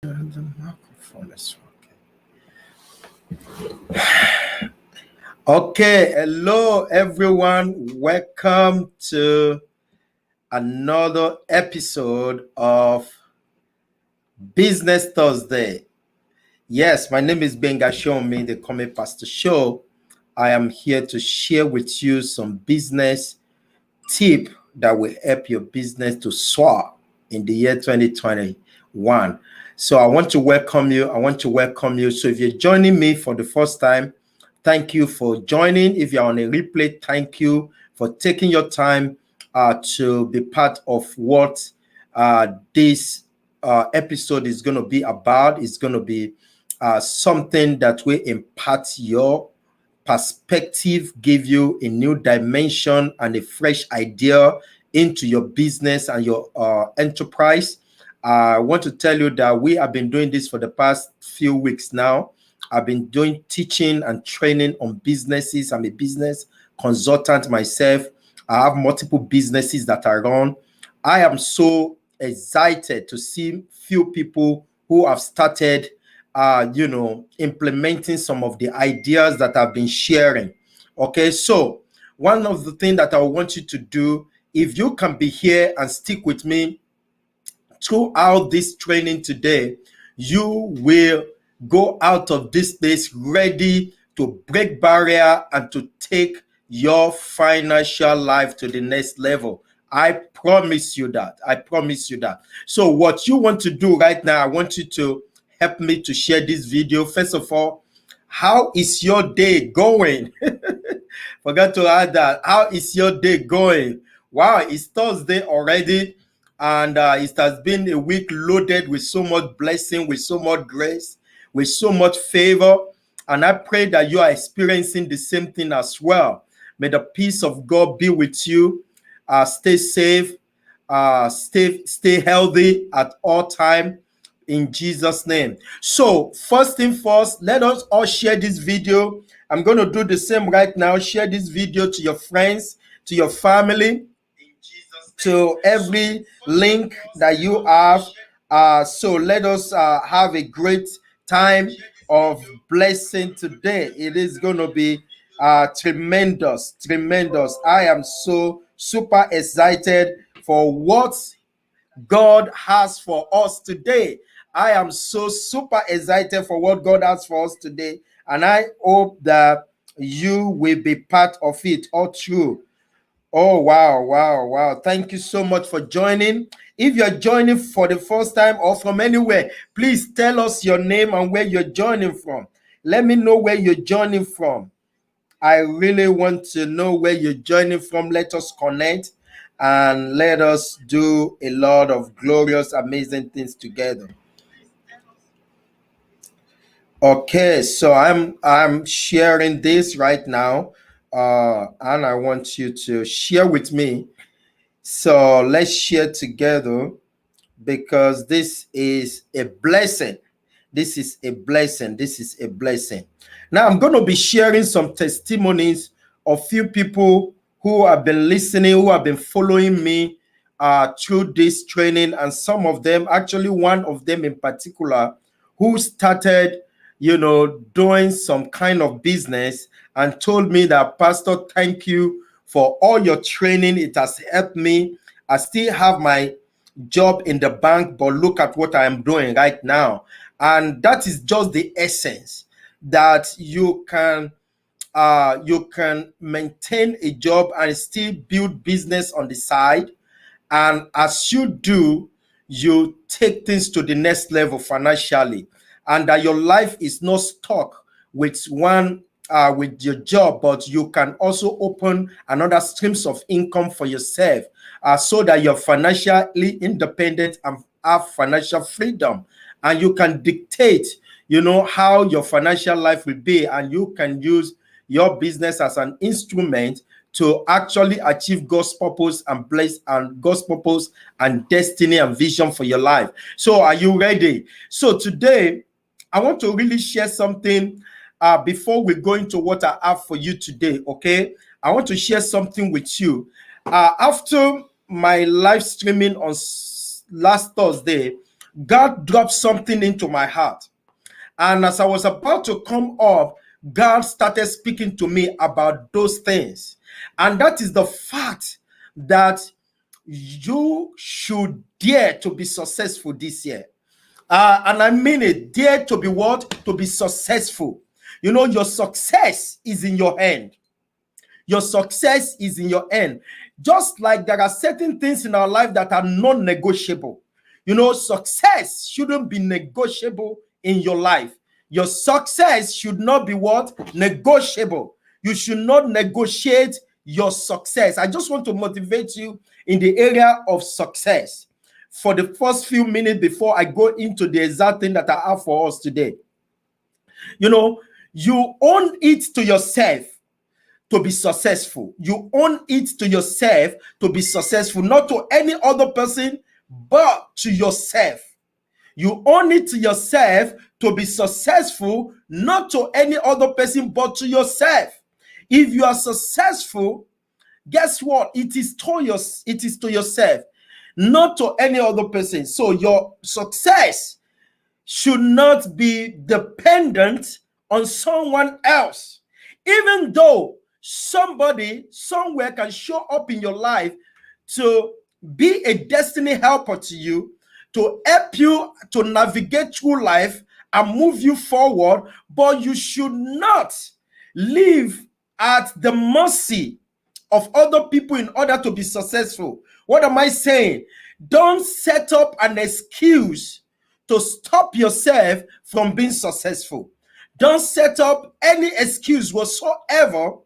And the microphone is working. Okay, hello everyone. Welcome to another episode of Business Thursday. Yes, my name is Benga Shomi, the Come Pastor Show. I am here to share with you some business tip that will help your business to soar in the year 2021. So I want to welcome you. So if you're joining me for the first time, thank you for joining. If you're on a replay, thank you for taking your time to be part of what this episode is going to be about. It's going to be something that will impart your perspective, give you a new dimension and a fresh idea into your business and your enterprise. I want to tell you that we have been doing this for the past few weeks now. I've been doing teaching and training on businesses. I'm a business consultant myself. I have multiple businesses that I run. I am so excited to see few people who have started implementing some of the ideas that I've been sharing. Okay, so one of the things that I want you to do, if you can be here and stick with me throughout this training today, you will go out of this place ready to break barrier and to take your financial life to the next level. I promise you that. So what you want to do right now, I want you to help me to share this video. First of all, how is your day going? Forgot to add that. How is your day going? Wow, it's Thursday already, and it has been a week loaded with so much blessing, with so much grace, with so much favor. And I pray that you are experiencing the same thing as well. May the peace of God be with you. Stay safe, stay healthy at all time in Jesus' name. So first thing first, let us all share this video. I'm going to do the same right now. Share this video to your friends, to your family, to every link that you have. So let us have a great time of blessing today. It is going to be tremendous. I am so super excited for what God has for us today. I am so super excited for what God has for us today, and I hope that you will be part of it all through. Oh, wow. Thank you so much for joining. If you're joining for the first time or from anywhere, please tell us your name and where you're joining from. Let me know where you're joining from. I really want to know where you're joining from. Let us connect and let us do a lot of glorious, amazing things together. Okay, so I'm sharing this right now, and I want you to share with me. So let's share together because this is a blessing. This is a blessing. Now I'm going to be sharing some testimonies of few people who have been listening, who have been following me through this training, and some of them, actually one of them in particular, who started, doing some kind of business and told me that, Pastor, thank you for all your training. It has helped me. I still have my job in the bank, but look at what I am doing right now. And that is just the essence, that you can maintain a job and still build business on the side. And as you do, you take things to the next level financially, and that your life is not stuck with one with your job, but you can also open another streams of income for yourself, so that you're financially independent and have financial freedom, and you can dictate, how your financial life will be, and you can use your business as an instrument to actually achieve God's purpose and bless and God's purpose and destiny and vision for your life. So are you ready? So today I want to really share something before we go into what I have for you today. Okay, I want to share something with you. After my live streaming on last Thursday, God dropped something into my heart. And as I was about to come up, God started speaking to me about those things. And that is the fact that you should dare to be successful this year. And I mean it, dare to be what? To be successful. You know, your success is in your hand. Your success is in your hand. Just like there are certain things in our life that are non-negotiable. You know, success shouldn't be negotiable in your life. Your success should not be what? Negotiable. You should not negotiate your success. I just want to motivate you in the area of success for the first few minutes before I go into the exact thing that I have for us today. You know, you own it to yourself to be successful. You own it to yourself to be successful, not to any other person, but to yourself. You own it to yourself to be successful, not to any other person, but to yourself. If you are successful, guess what? It is to yourself, not to any other person. So your success should not be dependent on someone else. Even though somebody somewhere can show up in your life to be a destiny helper to you, to help you to navigate through life and move you forward, but you should not live at the mercy of other people in order to be successful. What am I saying? Don't set up an excuse to stop yourself from being successful. Don't set up any excuse whatsoever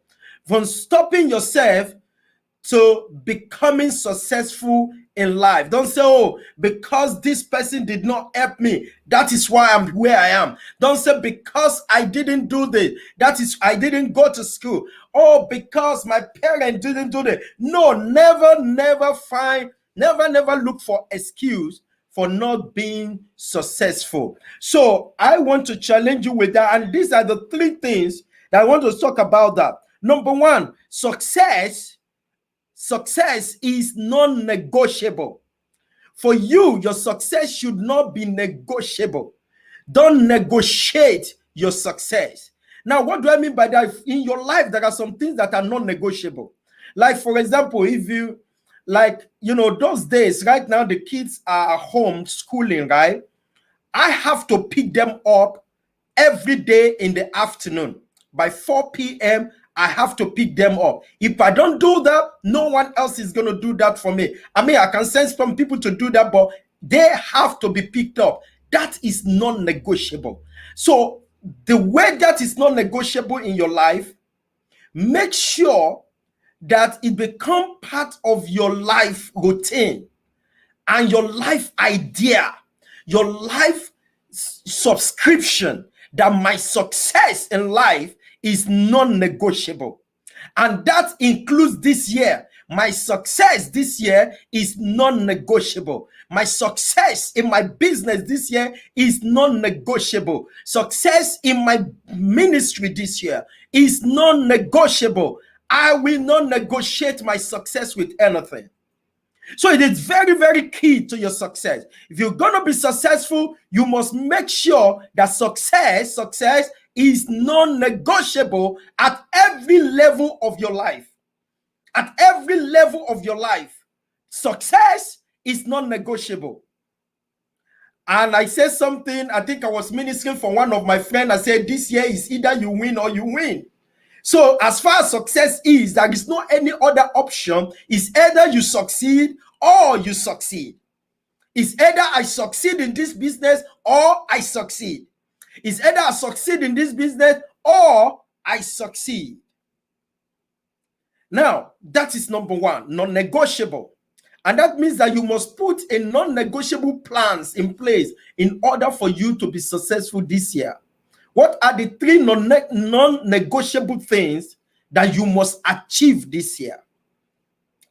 from stopping yourself to becoming successful in life. Don't say, oh, because this person did not help me, that is why I'm where I am. Don't say, because I didn't do this, that is, I didn't go to school. Oh, because my parent didn't do this. No, never look for excuse for not being successful. So I want to challenge you with that. And these are the three things that I want to talk about that. Number one, success is non-negotiable. For you, your success should not be negotiable. Don't negotiate your success. Now, what do I mean by that? In your life, there are some things that are non-negotiable. Like, for example, if you, like, you know, those days, right now, the kids are home schooling, right? I have to pick them up every day in the afternoon. By 4 p.m., I have to pick them up. If I don't do that, no one else is going to do that for me. I mean, I can send some people to do that, but they have to be picked up. That is non-negotiable. So the way that is non-negotiable in your life, make sure that it becomes part of your life routine and your life idea, your life subscription, that my success in life is non-negotiable. And that includes this year. My success this year is non-negotiable. My success in my business this year is non-negotiable. Success in my ministry this year is non-negotiable. I will not negotiate my success with anything. So it is very, very key to your success. If you're going to be successful, you must make sure that success is non-negotiable at every level of your life. At every level of your life, success is non-negotiable. And I said something, I think I was ministering for one of my friends. I said, this year is either you win or you win. So as far as success is, there is no any other option. It's either you succeed or you succeed. It's either I succeed in this business or I succeed. It's either I succeed in this business or I succeed. Now, that is number one, non-negotiable. And that means that you must put a non-negotiable plans in place in order for you to be successful this year. What are the three non-negotiable things that you must achieve this year?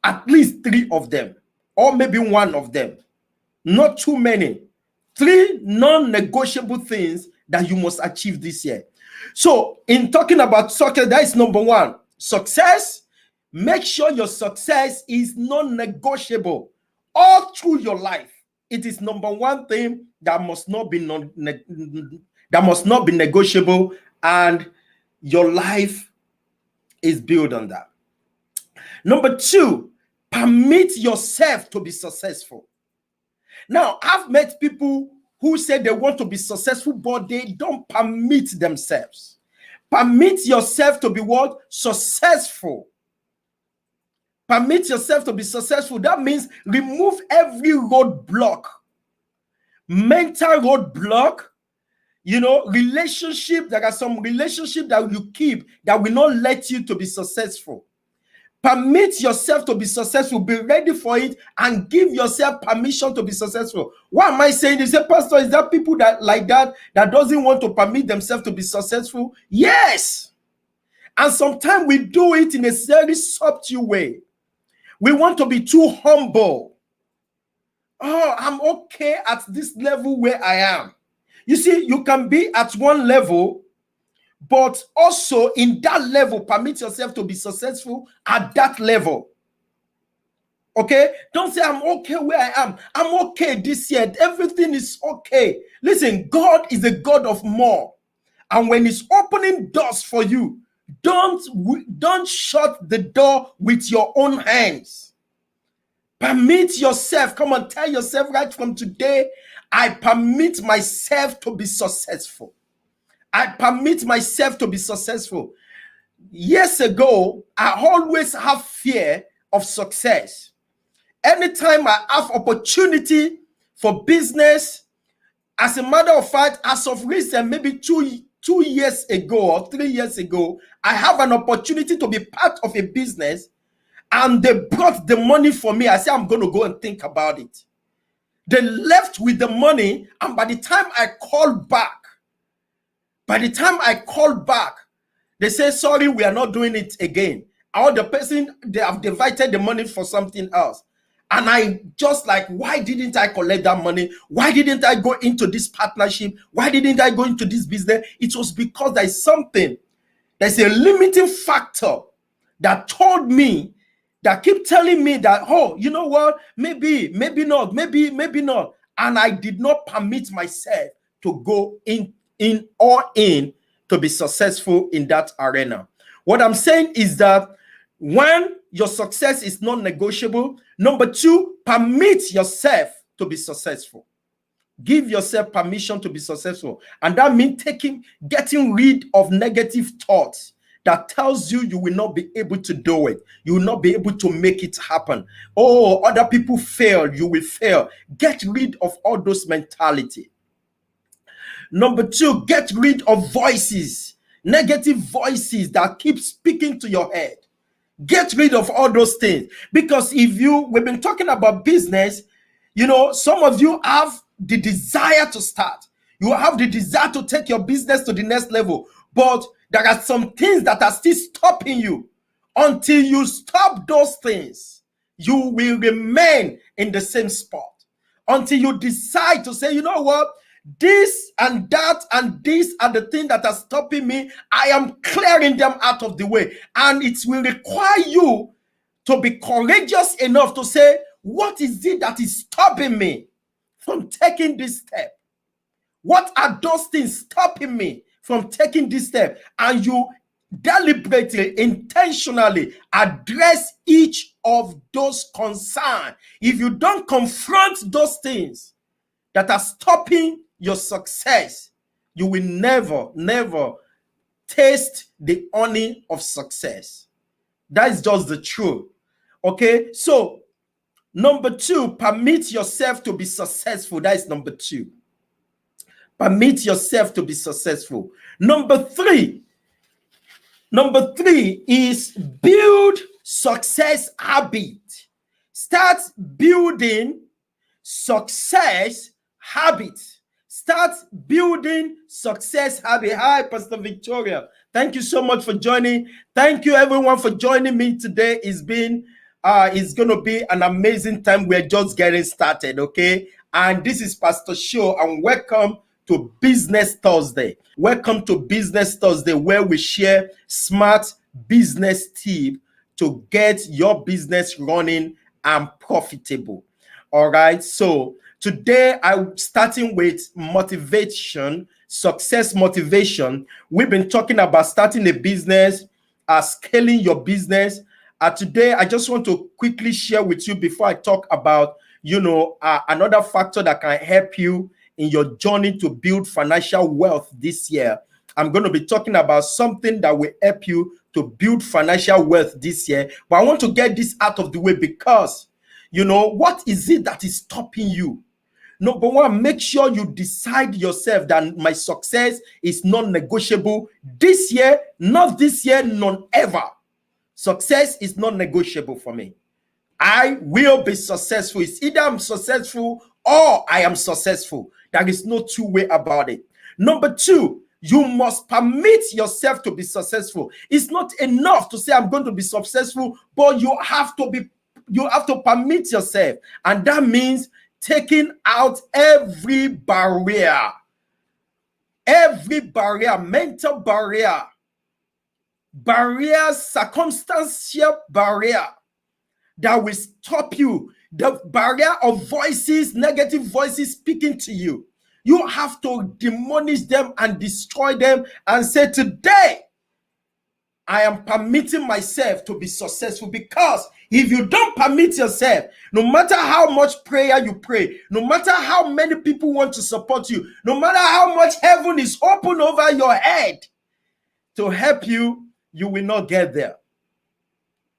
At least 3 of them, or maybe 1 of them. Not too many. 3 non-negotiable things that you must achieve this year. So, in talking about success, that is number 1. Success, make sure your success is non-negotiable all through your life. it is number one thing that must not be negotiable, and your life is built on that. Number two, permit yourself to be successful. Now, I've met people who say they want to be successful, but they don't permit themselves. Permit yourself to be what? Successful. Permit yourself to be successful. That means remove every roadblock, mental roadblock, relationship. There are some relationships that you keep that will not let you to be successful. Permit yourself to be successful. Be ready for it and give yourself permission to be successful. What am I saying? You say, Pastor, is there people that doesn't want to permit themselves to be successful? Yes. And sometimes we do it in a very subtle way. We want to be too humble. Oh, I'm okay at this level where I am. You see, you can be at one level, but also in that level, permit yourself to be successful at that level. Okay? Don't say, I'm okay where I am. I'm okay this year. Everything is okay. Listen, God is a God of more. And when He's opening doors for you, don't shut the door with your own hands. Permit yourself. Come on, tell yourself right from today, I permit myself to be successful. I permit myself to be successful. Years ago, I always have fear of success. Anytime I have opportunity for business, as a matter of fact, as of recent, maybe two years ago or 3 years ago, I have an opportunity to be part of a business, and they brought the money for me. I said, I'm going to go and think about it. They left with the money, and by the time I called back, they say, sorry, we are not doing it again. Or the person, they have divided the money for something else. And I just like, why didn't I collect that money? Why didn't I go into this partnership? Why didn't I go into this business? It was because there's a limiting factor that told me, that keep telling me that, oh, you know what? Maybe not. And I did not permit myself to go in to be successful in that arena. What I'm saying is that when your success is not negotiable, number two, permit yourself to be successful. Give yourself permission to be successful. And that means getting rid of negative thoughts that tells you will not be able to do it. You will not be able to make it happen. Oh, other people fail, you will fail. Get rid of all those mentality. Number two, get rid of voices, negative voices that keep speaking to your head. Get rid of all those things. Because we've been talking about business, some of you have the desire to start. You have the desire to take your business to the next level. But there are some things that are still stopping you. Until you stop those things, you will remain in the same spot. Until you decide to say, you know what? This and that and this are the things that are stopping me. I am clearing them out of the way. And it will require you to be courageous enough to say, what is it that is stopping me from taking this step? What are those things stopping me from taking this step? And you deliberately, intentionally address each of those concerns. If you don't confront those things that are stopping your success, you will never taste the honey of success. That is just the truth. Okay, so number two, permit yourself to be successful. That is number two. Permit yourself to be successful. Number three is build success habit. Start building success habits. Start building success habit. Hi, Pastor Victoria. Thank you so much for joining. Thank you, everyone, for joining me today. It's going to be an amazing time. We're just getting started, okay? And this is Pastor Show, and welcome to Business Thursday. Welcome to Business Thursday, where we share smart business tips to get your business running and profitable. All right. So Today, I'm starting with motivation, success motivation. We've been talking about starting a business, scaling your business. Today, I just want to quickly share with you before I talk about, another factor that can help you in your journey to build financial wealth this year. I'm going to be talking about something that will help you to build financial wealth this year. But I want to get this out of the way because, what is it that is stopping you? Number one, make sure you decide yourself that my success is non-negotiable this year, not this year, none ever. Success is not negotiable for me. I will be successful. It's either I'm successful or I am successful. There is no two way about it. Number two, you must permit yourself to be successful. It's not enough to say I'm going to be successful, but you have to permit yourself. And that means taking out every barrier, mental barrier, circumstantial barrier that will stop you, the barrier of voices, negative voices speaking to you. You have to demolish them and destroy them and say, today, I am permitting myself to be successful. Because if you don't permit yourself, no matter how much prayer you pray, no matter how many people want to support you, no matter how much heaven is open over your head to help you, you will not get there.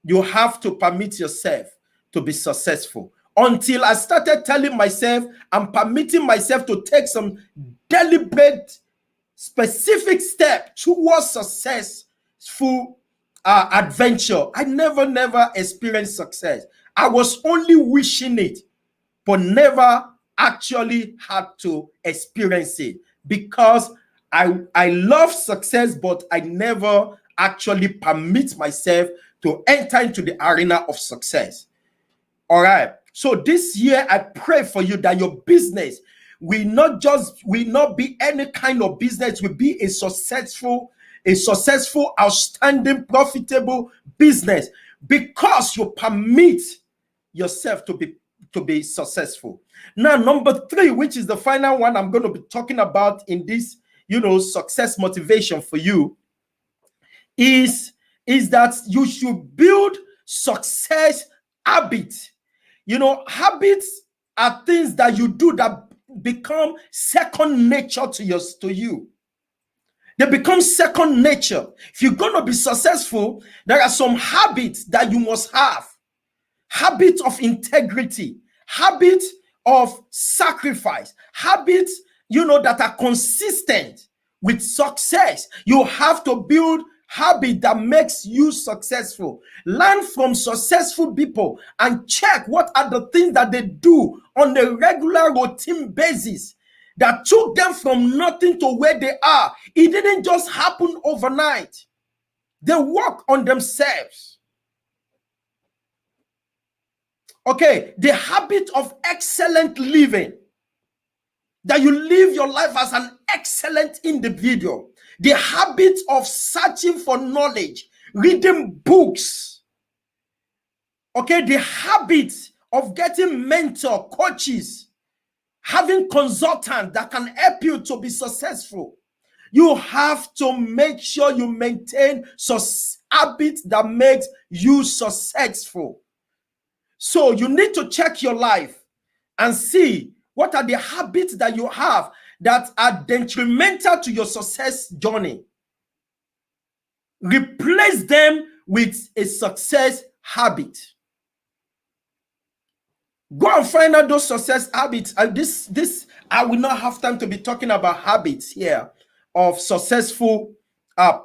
You have to permit yourself to be successful. Until I started telling myself, I'm permitting myself to take some deliberate, specific step towards successful adventure. I never experienced success. I was only wishing it, but never actually had to experience it because I love success, but I never actually permit myself to enter into the arena of success. All right. So this year, I pray for you that your business will not be any kind of business, will be a successful, outstanding, profitable business because you permit yourself to be successful. Now, number three, which is the final one I'm going to be talking about in this, success motivation for you, is that you should build success habits. Habits are things that you do that become second nature to you. They become second nature. If you're going to be successful, there are some habits that you must have. Habits of integrity, habits of sacrifice, habits, that are consistent with success. You have to build habit that makes you successful. Learn from successful people and check what are the things that they do on a regular routine basis that took them from nothing to where they are. It didn't just happen overnight. They work on themselves. Okay, the habit of excellent living, that you live your life as an excellent individual. The habit of searching for knowledge, reading books. Okay, the habit of getting mentor, coaches, having consultants that can help you to be successful. You have to make sure you maintain habits that makes you successful. So you need to check your life and see what are the habits that you have that are detrimental to your success journey. Replace them with a success habit. Go and find out those success habits. This I will not have time to be talking about habits here of successful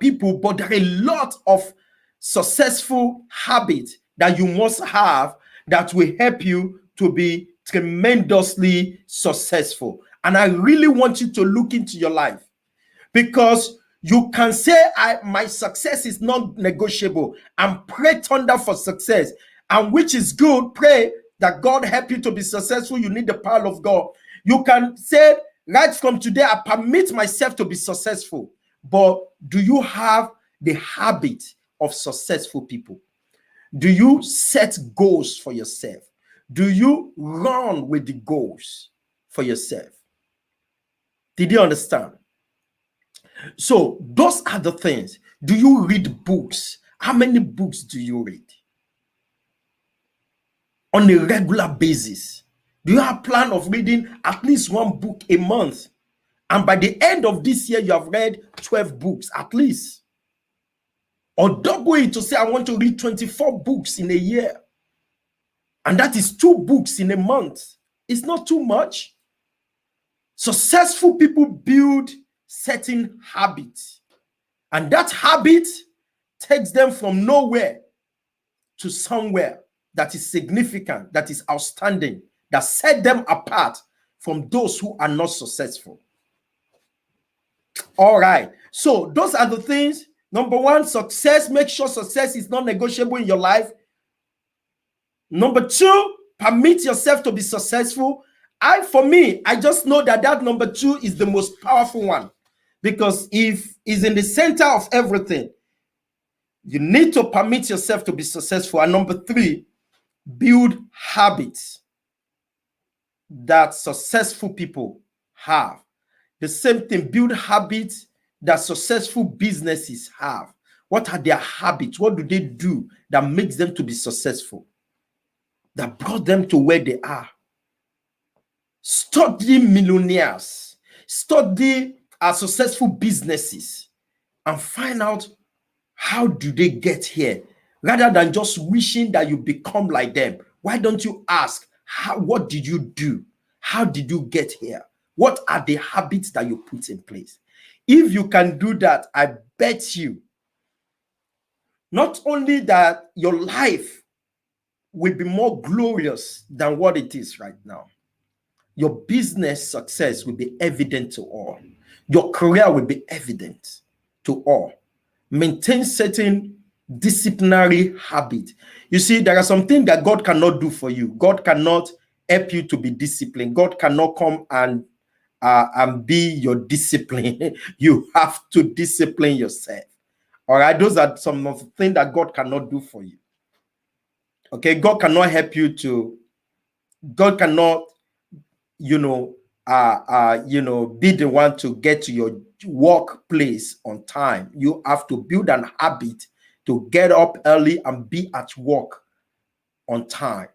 people, but there are a lot of successful habits that you must have that will help you to be tremendously successful. And I really want you to look into your life, because you can say my success is not negotiable and pray thunder for success, and which is good. Pray that God help you to be successful. You need the power of God. You can say right from today, I permit myself to be successful. But do you have the habit of successful people? Do you set goals for yourself? Do you run with the goals? for yourself. Did you understand? So those are the things. Do you read books? How many books do you read on a regular basis? Do you have a plan of reading at least one book a month? And by the end of this year, you have read 12 books at least. Or double it to say, I want to read 24 books in a year. And that is 2 books in a month. It's not too much. Successful people build certain habits. And that habit takes them from nowhere to somewhere that is significant, that is outstanding, that set them apart from those who are not successful. All right. So those are the things. Number 1, success. Make sure success is not negotiable in your life. Number 2, permit yourself to be successful. For me, I just know that number 2 is the most powerful one, because if it's in the center of everything, you need to permit yourself to be successful. And number 3, build habits that successful people have. The same thing, build habits that successful businesses have. What are their habits? What do they do that makes them to be successful, that brought them to where they are? Study millionaires, study successful businesses, and find out how do they get here, rather than just wishing that you become like them. Why don't you ask, what did you do? How did you get here? What are the habits that you put in place? If you can do that, I bet you, not only that your life will be more glorious than what it is right now, your business success will be evident to all. Your career will be evident to all. Maintain certain disciplinary habits. You see, there are some things that God cannot do for you. God cannot help you to be disciplined. God cannot come and be your discipline. You have to discipline yourself. All right, those are some of the things that God cannot do for you. Okay, God cannot help you to. God cannot, be the one to get to your workplace on time. You have to build an habit to get up early and be at work on time.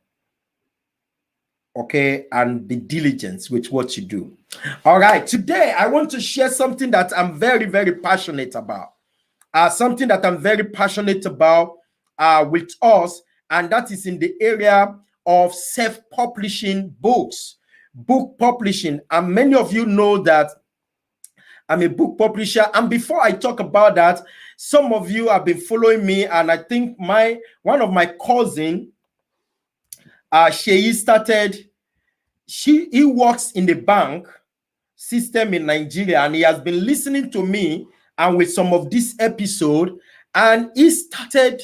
Okay, and be diligent with what you do. All right, today I want to share something that I'm very, very passionate about. Something that I'm very passionate about with us, and that is in the area of self-publishing books, book publishing. And many of you know that I'm a book publisher. And before I talk about that, some of you have been following me, and I think one of my cousin, he works in the bank system in Nigeria, and he has been listening to me and with some of this episode, and he started,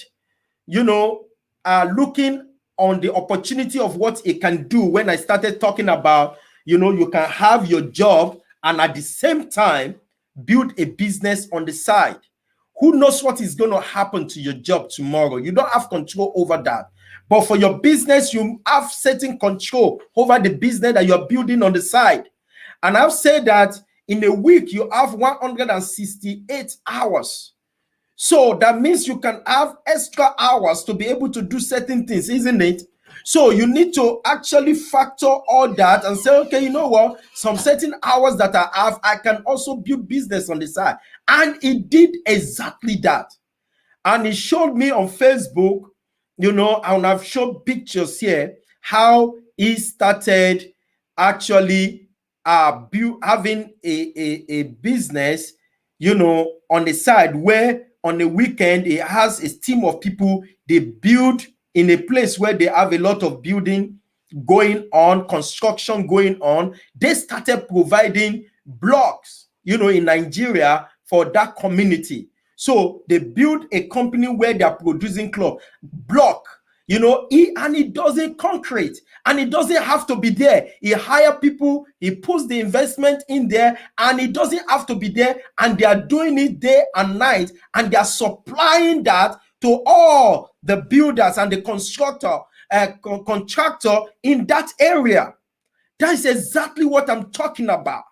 looking on the opportunity of what he can do when I started talking about, you can have your job and at the same time build a business on the side. Who knows what is going to happen to your job tomorrow? You don't have control over that. But for your business, you have certain control over the business that you're building on the side. And I've said that in a week, you have 168 hours. So that means you can have extra hours to be able to do certain things, isn't it? So you need to actually factor all that and say, okay, you know what? Some certain hours that I have, I can also build business on the side. And he did exactly that. And he showed me on Facebook, and I've shown pictures here, how he started actually having a business, on the side, where on the weekend he has a team of people. They build in a place where they have a lot of building going on, construction going on. They started providing blocks, in Nigeria for that community. So they build a company where they are producing block. He does it concrete, and it doesn't have to be there. He hire people, he puts the investment in there, and it doesn't have to be there. And they are doing it day and night, and they are supplying that to all the builders and the contractor in that area. That is exactly what I'm talking about.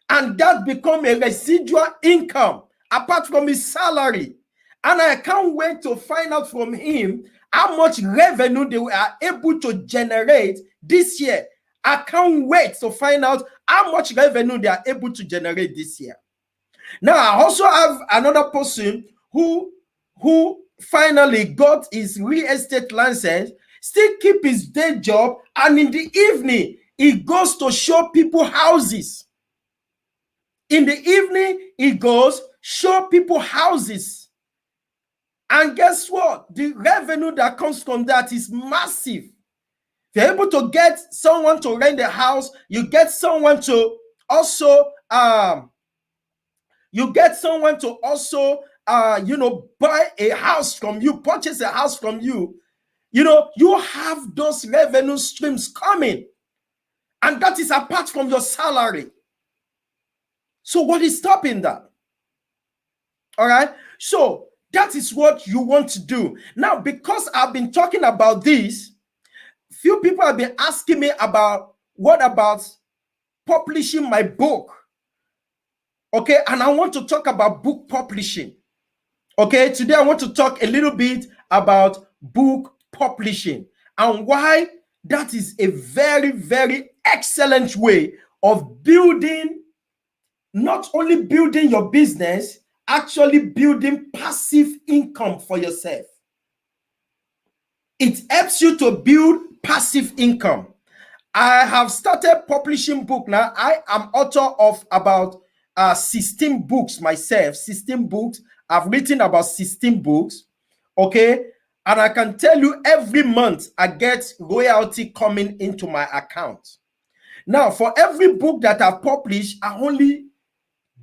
And that become a residual income apart from his salary. And I can't wait to find out from him how much revenue they are able to generate this year. I can't wait to find out how much revenue they are able to generate this year. Now, I also have another person who finally got his real estate license, still keep his day job, and in the evening, he goes to show people houses. In the evening, he goes, show people houses. And guess what? The revenue that comes from that is massive. If you're able to get someone to rent a house, you get someone to also buy a house from you, purchase a house from you. You have those revenue streams coming, and that is apart from your salary. So what is stopping that? All right. So that is what you want to do. Now, because I've been talking about this, few people have been asking me about what about publishing my book. Okay. And I want to talk about book publishing. Okay. Today, I want to talk a little bit about book publishing and why that is a very, very excellent way of building, not only building your business, actually building passive income for yourself. It helps you to build passive income. I have started publishing book now. I am author of about 16 books myself. 16 books. I've written about 16 books. Okay. And I can tell you every month I get royalty coming into my account. Now, for every book that I've published, I only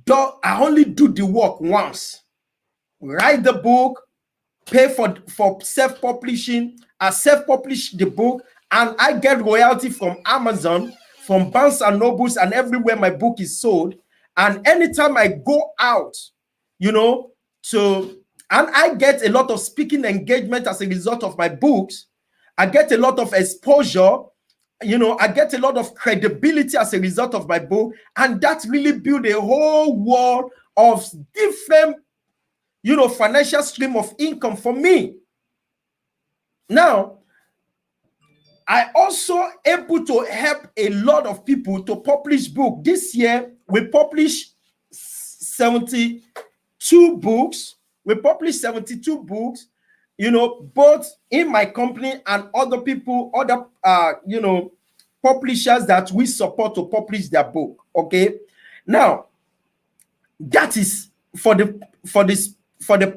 do the work once. Write the book, pay for self-publishing. I self-publish the book, and I get royalty from Amazon, from Barnes and Nobles, and everywhere my book is sold. And anytime I go out, and I get a lot of speaking engagement as a result of my books. I get a lot of exposure. I get a lot of credibility as a result of my book, and that really built a whole world of different, financial stream of income for me. Now, I also able to help a lot of people to publish book. This year, we published 72 books. We published 72 books, both in my company and other people, other, publishers that we support to publish their book. Okay. Now, that is for the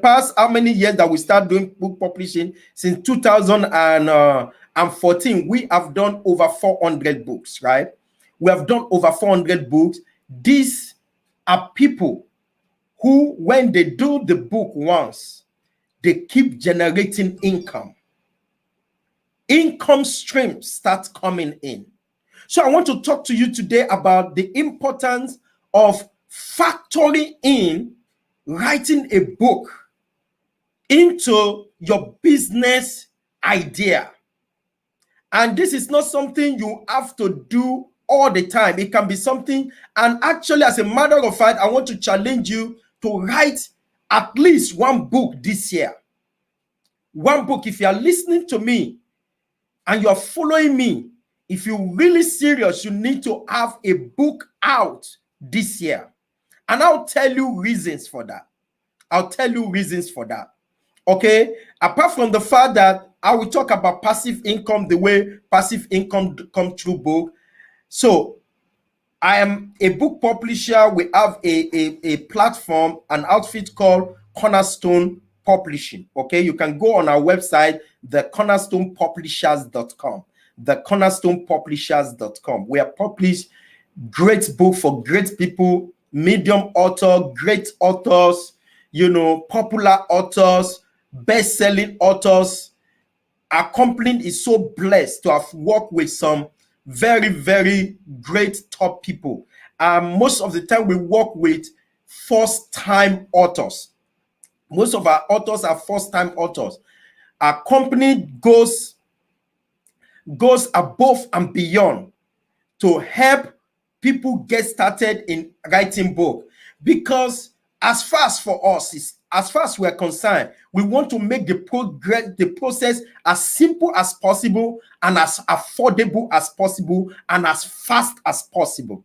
past how many years that we start doing book publishing? Since 2014, we have done over 400 books, right? We have done over 400 books. These are people who, when they do the book once, they keep generating income. Income streams start coming in. So I want to talk to you today about the importance of factoring in writing a book into your business idea. And this is not something you have to do all the time. It can be something, and actually, as a matter of fact, I want to challenge you to write at least one book this year. One book. If you are listening to me and you are following me, if you're really serious, you need to have a book out this year. And I'll tell you reasons for that. Okay? Apart from the fact that I will talk about passive income, the way passive income comes through book. So I am a book publisher. We have a platform, an outfit called Cornerstone Publishing. Okay, you can go on our website, thecornerstonepublishers.com. Thecornerstonepublishers.com. We have published great book for great people, medium author, great authors, popular authors, best-selling authors. Our company is so blessed to have worked with some very, very great top people. Most of the time we work with first-time authors. Most of our authors are first-time authors. Our company goes above and beyond to help people get started in writing book, because as far as for us, as far as we're concerned, we want to make the process as simple as possible and as affordable as possible and as fast as possible.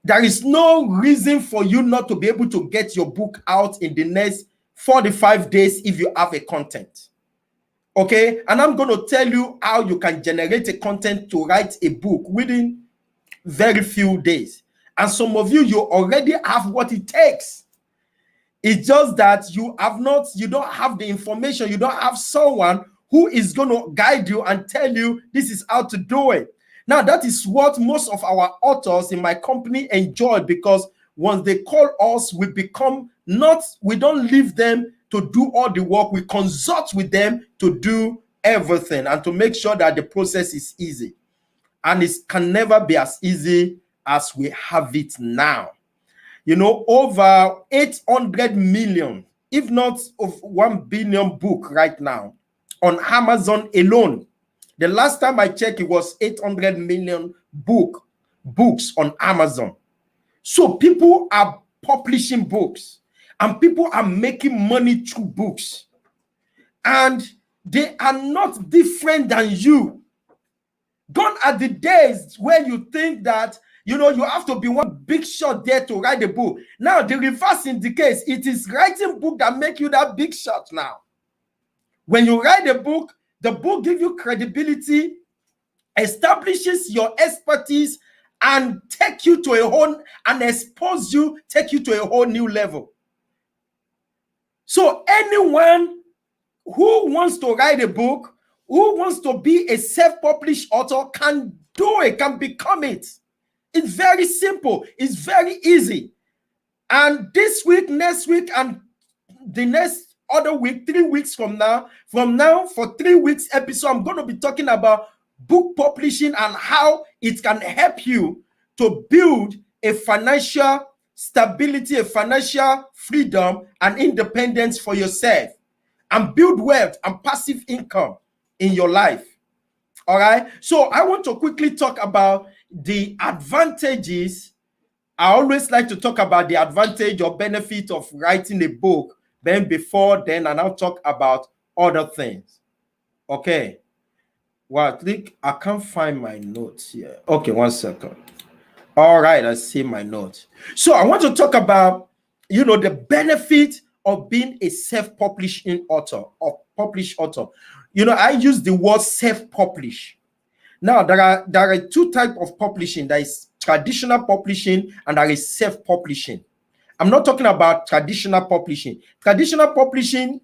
There is no reason for you not to be able to get your book out in the next 45 days if you have a content. Okay, and I'm going to tell you how you can generate a content to write a book within very few days. And some of you already have what it takes. It's just that you don't have the information. You don't have someone who is going to guide you and tell you this is how to do it. Now, that is what most of our authors in my company enjoy, because once they call us, we don't leave them to do all the work. We consult with them to do everything and to make sure that the process is easy. And it can never be as easy as we have it now. You know, over 800 million, if not of 1 billion book right now on Amazon alone. The last time I checked, it was 800 million books on Amazon. So people are publishing books and people are making money through books. And they are not different than you. Gone are the days where you think that, you know, you have to be one big shot there to write a book. Now, the reverse indicates it is writing book that make you that big shot now. When you write a book, the book gives you credibility, establishes your expertise, and take you to a whole, and expose you, take you to a whole new level. So anyone who wants to write a book, who wants to be a self-published author, can do it, can become it. It's very simple. It's very easy. And this week, next week, and the next other week, 3 weeks from now, for 3 weeks episode, I'm going to be talking about book publishing and how it can help you to build a financial stability, a financial freedom and independence for yourself, and build wealth and passive income in your life. All right. So I want to quickly talk about the advantages. I always like to talk about the advantage or benefit of writing a book. Then and I'll talk about other things. Okay. Well, I can't find my notes here. Okay, 1 second. All right, I see my notes. So I want to talk about, you know, the benefit of being a self-publishing author or published author. You know, I use the word self-publish. Now, there are 2 types of publishing. There is traditional publishing and there is self-publishing. I'm not talking about traditional publishing. Traditional publishing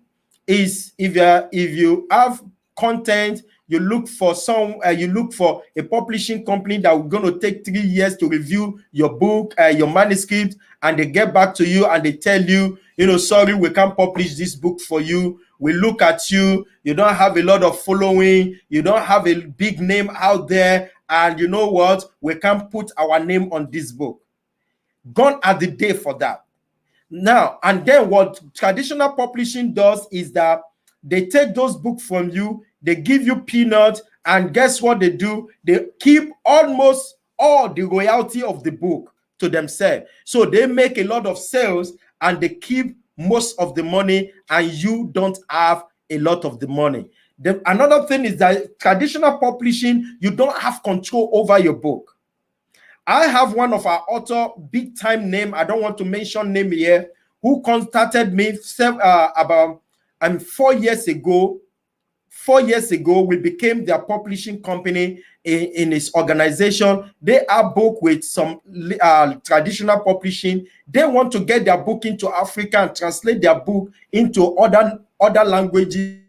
is if you have content, you look for a publishing company that will going to take 3 years to review your book, your manuscript, and they get back to you and they tell you, you know, sorry, we can't publish this book for you. We look at you, you don't have a lot of following, you don't have a big name out there, and you know what? We can't put our name on this book. Gone are the day for that. Now, and then what traditional publishing does is that they take those books from you, they give you peanuts, and guess what they do? They keep almost all the royalty of the book to themselves. So they make a lot of sales and they keep most of the money, and you don't have a lot of the money. Another thing is that traditional publishing, you don't have control over your book. I have one of our author, big time name, I don't want to mention name here, who contacted me about 4 years ago. 4 years ago, we became their publishing company in his organization. They are booked with some traditional publishing. They want to get their book into Africa and translate their book into other languages